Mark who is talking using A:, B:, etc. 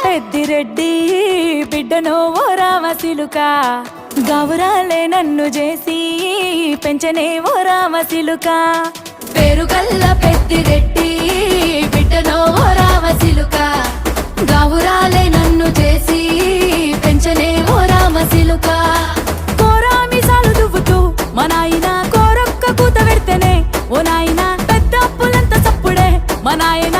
A: పెద్దిరెడ్డి బిడ్డనో ఓ రామసిలుక గౌరాలే నన్ను చేసి పెంచనే ఓ రామసిలుక
B: పేరుగల్ల పెద్దిరెడ్డి బిడ్డనో ఓ రామసిలుక గౌరాలే నన్ను చేసి పెంచనే ఓ రామసిలుక
A: కోరామిసాలు దువ్వుతూ మా నాయన కోరొక్క కూత పెడితేనే ఓ నాయన పెద్ద అప్పులంత చప్పుడే మా నాయన